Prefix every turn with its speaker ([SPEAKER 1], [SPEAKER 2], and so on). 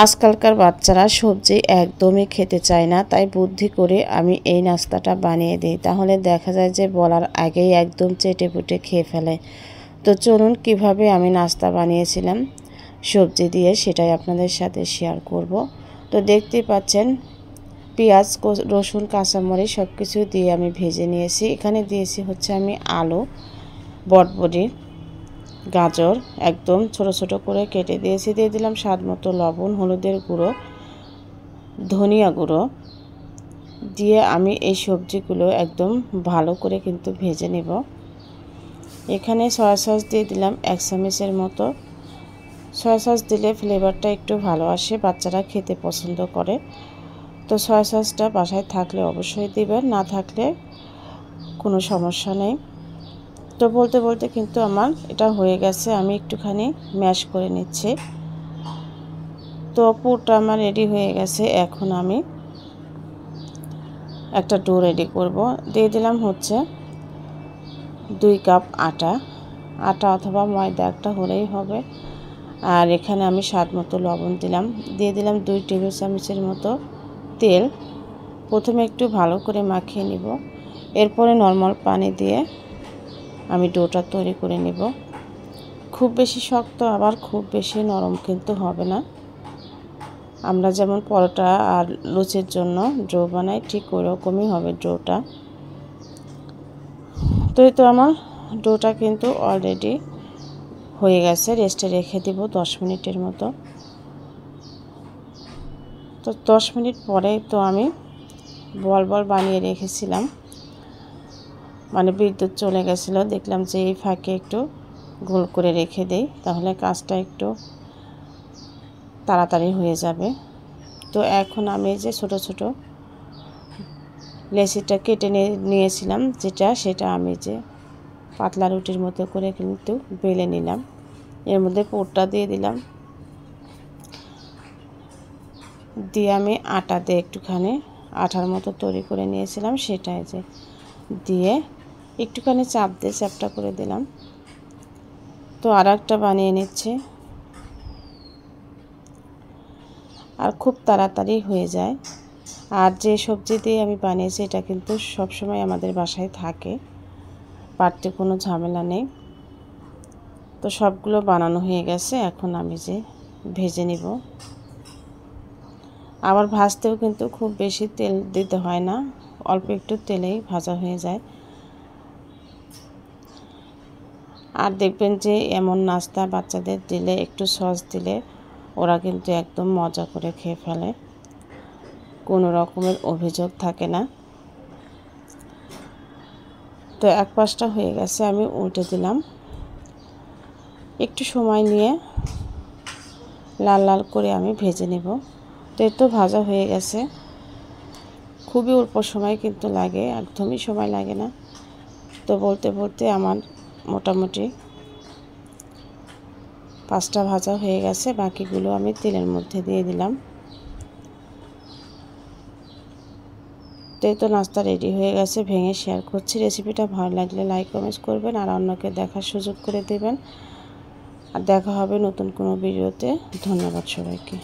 [SPEAKER 1] আজকালকার বাচ্চারা সবজি একদমই খেতে চায় না, তাই বুদ্ধি করে আমি এই নাস্তাটা বানিয়ে দিই। তাহলে দেখা যায় যে বলার আগেই একদম চেটেপুটে খেয়ে ফেলে। তো চলুন কিভাবে আমি নাস্তা বানিয়েছিলাম সবজি দিয়ে সেটাই আপনাদের সাথে শেয়ার করব। তো দেখতেই পাচ্ছেন পেঁয়াজ, রসুন, কাঁচামরিচ সব কিছু দিয়ে আমি ভেজে নিয়েছি। এখানে দিয়েছি হচ্ছে আমি আলু, বটবটি, গাজর একদম ছোট ছোট করে কেটে দিয়েছি। দিয়ে দিলাম স্বাদ মতো লবণ, হলুদের গুঁড়ো, ধনিয়া গুঁড়ো দিয়ে আমি এই সবজিগুলো একদম ভালো করে কিন্তু ভেজে নেব। এখানে সয়া সস দিয়ে দিলাম 1 চামচের মতো। সয়া সস দিলে ফ্লেভারটা একটু ভালো আসে, বাচ্চারা খেতে পছন্দ করে। তো সয়া সসটা বাসায় থাকলে অবশ্যই দিবেন, না থাকলে কোনো সমস্যা নেই। তো বলতে বলতে কিন্তু আমার এটা হয়ে গেছে, আমি একটুখানি ম্যাশ করে নিচ্ছি। তো পুরটা আমার রেডি হয়ে গেছে। এখন আমি একটা ডো রেডি করব। দিয়ে দিলাম হচ্ছে 2 কাপ আটা অথবা ময়দা একটা হলেই হবে। আর এখানে আমি স্বাদ মতো লবণ দিলাম। দিয়ে দিলাম 2 টেবিল চামচের মতো তেল। প্রথমে একটু ভালো করে মাখিয়ে নিব, এরপরে নরমাল পানি দিয়ে আমি ডোটা তৈরি করে নিব। খুব বেশি শক্ত আবার খুব বেশি নরম কিন্তু হবে না। আমরা যেমন পরোটা আর লুচির জন্য ডো বানাই ঠিক ওরকমই হবে ডোটা। তো এই তো আমার ডোটা কিন্তু অলরেডি হয়ে গেছে। রেস্টে রেখে দিব 10 মিনিটের মতো। তো 10 মিনিট পরে তো আমি বল বল বানিয়ে রেখেছিলাম, মানে বিদ্যুৎ চলে গেছিলো, দেখলাম যে এই ফাঁকে একটু গোল করে রেখে দেই, তাহলে কাজটা একটু তাড়াতাড়ি হয়ে যাবে। তো এখন আমি যে ছোট ছোট লেচিটা কেটে নিয়েছিলাম সেটা আমি যে পাতলা রুটির মতো করে কিন্তু বেলে নিলাম। এর মধ্যে পুরটা দিয়ে দিলাম, দিয়ে আমি আটা দিয়ে একটুখানি আঠার মতো তৈরি করে নিয়েছিলাম, সেটাই যে দিয়ে একটুখানি চাপ দিয়ে চ্যাপটা করে দিলাম। তো আর একটা বানিয়ে নিচ্ছে, আর খুব তাড়াতাড়ি হয়ে যায়। আর যে সবজি দিয়ে আমি বানিয়েছি এটা কিন্তু সবসময় আমাদের বাসায় থাকে, বাড়তি কোনো ঝামেলা নেই। তো সবগুলো বানানো হয়ে গেছে। এখন আমি যে ভেজে নিব। আবার ভাজতেও কিন্তু খুব বেশি তেল দিতে হয় না, অল্প একটু তেলেই ভাজা হয়ে যায়। আর দেখবেন যে এমন নাস্তা বাচ্চাদের দিলে, একটু সস দিলে ওরা কিন্তু একদম মজা করে খেয়ে ফেলে, কোনো রকমের অভিযোগ থাকে না। তো এক পাশটা হয়ে গেছে, আমি উল্টে দিলাম। একটু সময় নিয়ে লাল লাল করে আমি ভেজে নেব। তো এই তো ভাজা হয়ে গেছে। খুবই অল্প সময় কিন্তু লাগে, একদমই সময় লাগে না। তো বলতে বলতে আমার মোটামুটি 5টা ভাজা হয়ে গেছে, বাকিগুলো আমি তেলের মধ্যে দিয়ে দিলাম। তো এই তো নাস্তা রেডি হয়ে গেছে, ভেঙে শেয়ার করছি। রেসিপিটা ভালো লাগলে লাইক কমেন্ট করবেন আর অন্যকে দেখার সুযোগ করে দেবেন। আর দেখা হবে নতুন কোনো ভিডিওতে। ধন্যবাদ সবাইকে।